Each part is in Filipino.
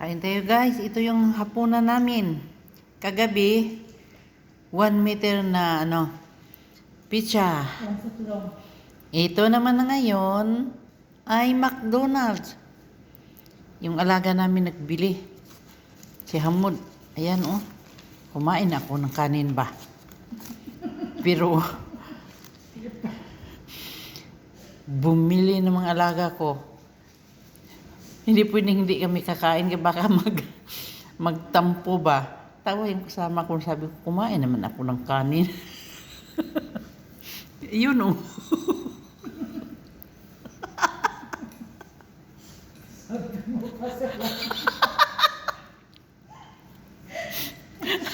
Kain tayo guys. Ito yung hapunan namin. Kagabi, 1 meter na pizza. Ito naman na ngayon ay McDonald's. Yung alaga namin nagbili. Si Hamud. Ayan oh. Kumain ako ng kanin ba? Pero bumili ng mga alaga ko. Hindi pwedeng hindi kami kakain kasi baka magtampo ba. Tawa yung kasama ko, sabi ko, kumain naman ako ng kanin. Yun oh.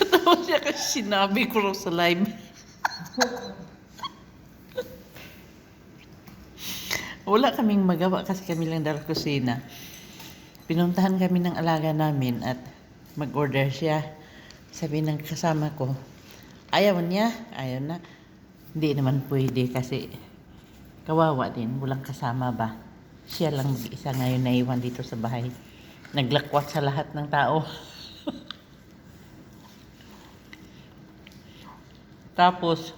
Tawa siya kasi sinabi ko raw sa live. Wala kaming magawa kasi kami lang dala kusina. Pinuntahan kami ng alaga namin at mag-order siya. Sabi ng kasama ko, ayaw niya, ayaw na. Hindi naman pwede kasi kawawa din, walang kasama ba. Siya lang mag-isa ngayon na iwan dito sa bahay. Naglakwat sa lahat ng tao. Tapos,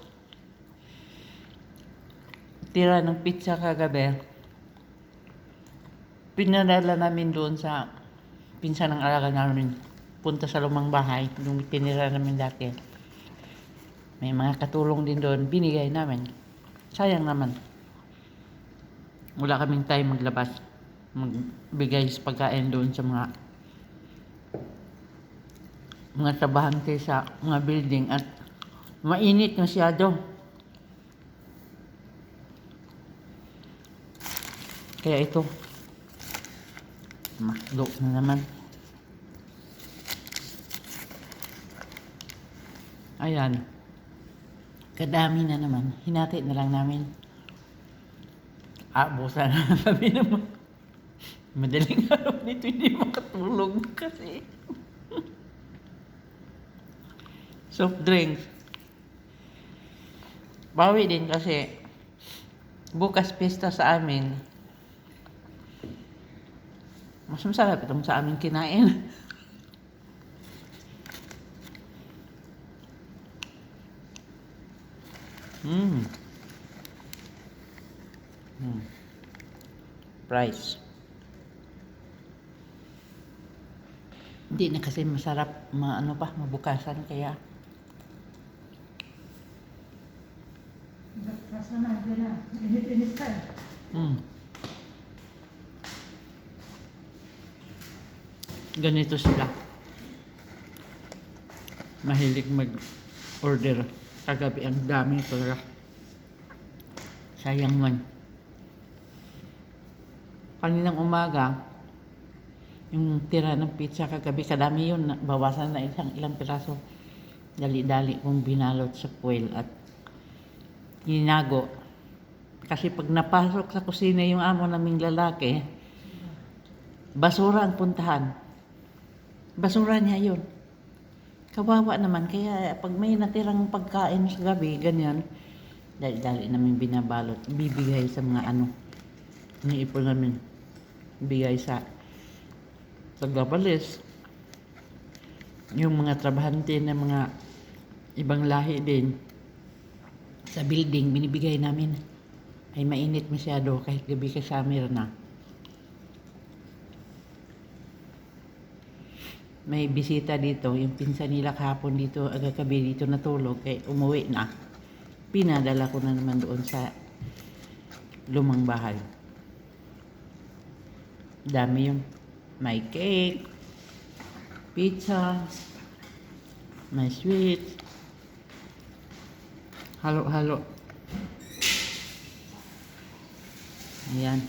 tira ng pizza kagabi. Pinadala namin doon sa pinsan ng alaga namin. Punta sa lumang bahay, yung tinira namin dati. May mga katulong din doon, binigay namin. Sayang naman. Wala kaming time maglabas. Magbigay sa pagkain doon sa mga trabahante sa mga building at mainit masyado. Kaya ito, makdo na naman. Ayan. Kadami na naman. Hinati na lang namin. Busa na kami naman. Madaling araw nito hindi makatulog kasi. Soft drinks. Bawi din kasi bukas pista sa amin. Mas masarap itong sa amin kinain. Price. Hindi na kasi masarap mabukasan kaya. Init ka. Ganito sila. Mahilig mag-order. Kagabi ang dami talaga. Sayang man. Kaninang umaga, yung tira ng pizza kagabi, kadami yun. Bawasan na ilang piraso. Dali-dali kong binalot sa foil at hinago. Kasi pag napasok sa kusina yung amo naming lalaki, basura ang puntahan. Basura niya yun. Kawawa naman. Kaya pag may natirang pagkain sa gabi, ganyan, dali-dali namin binabalot. Bibigay sa mga iniipon namin. Bigay sa tagabalis. Yung mga trabahante na mga ibang lahi din. Sa building, binibigay namin. Ay mainit masyado kahit gabi ka summer na. May bisita dito, yung pinsan nila kahapon dito, agagabi dito natulog, kaya umuwi na. Pinadala ko na naman doon sa lumang bahay. Dami yun. May cake, pizza, may sweets, halo-halo. Ayan.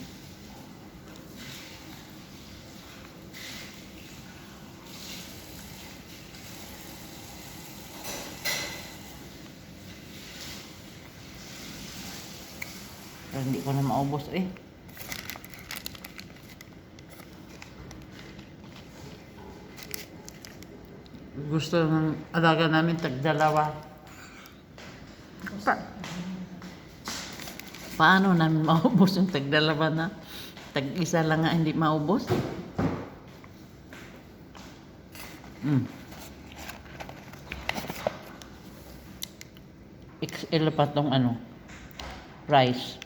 Pero hindi ko na maubos eh. Gusto ng alaga namin tagdalawa. Paano namin maubos yung tagdalawa na? Tag-isa lang nga hindi maubos. Mm. XL pa tong ano, rice.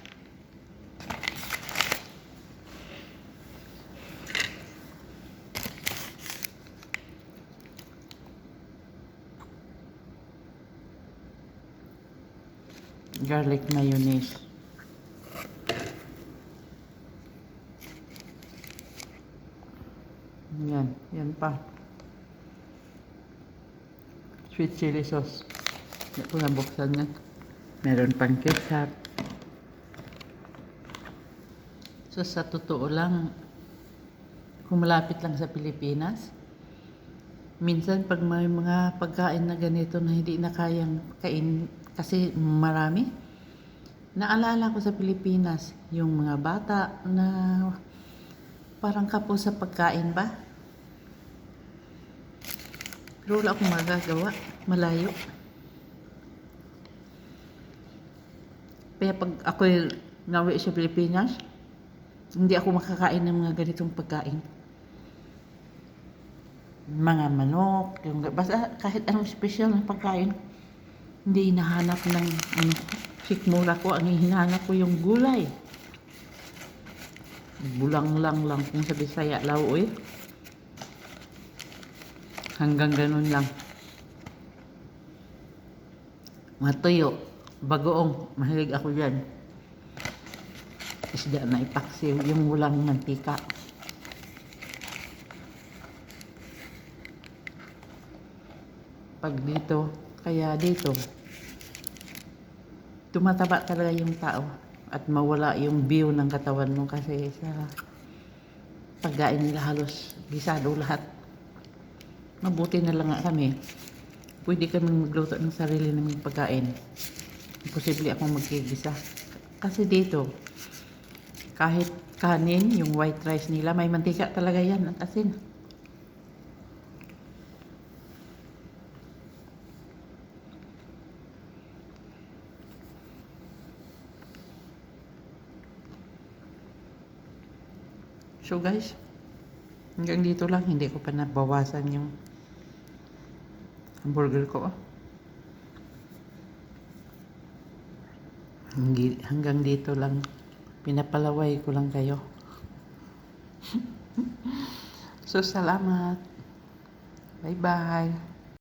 Garlic mayonnaise. Yan pa. Sweet chili sauce. Hindi ko nabuksan yan. Meron pang ketchup. So sa totoo lang, kung malapit lang sa Pilipinas, minsan pag may mga pagkain na ganito na hindi na kayang kain kasi marami, naalala ko sa Pilipinas, yung mga bata na parang kapos sa pagkain ba? Pero wala akong magagawa, malayo. Kaya pag ako nawi sa Pilipinas, hindi ako makakain ng mga ganitong pagkain. Mga manok, yung, basta kahit anong special na pagkain, hindi hinahanap ng sikmura ko. Ang hinahanap ko yung gulay. Bulang lang kung sa Bisaya, lauoy. Hanggang ganun lang. Mga tuyo, bagoong, mahilig ako dyan. Isda na ipaksiw, yung walang mantika. Pag dito, kaya dito, tumataba talaga yung tao at mawala yung view ng katawan mo kasi sa pagkain nila halos gisado lahat. Mabuti na lang nga kami. Pwede kami magluto ng sarili ng pagkain. Imposible akong magkigisa. Kasi dito, kahit kanin, yung white rice nila, may mantika talaga yan at asin. So guys, hanggang dito lang, hindi ko pa nabawasan yung hamburger ko. Hanggang dito lang, pinapalaway ko lang kayo. So salamat. Bye bye.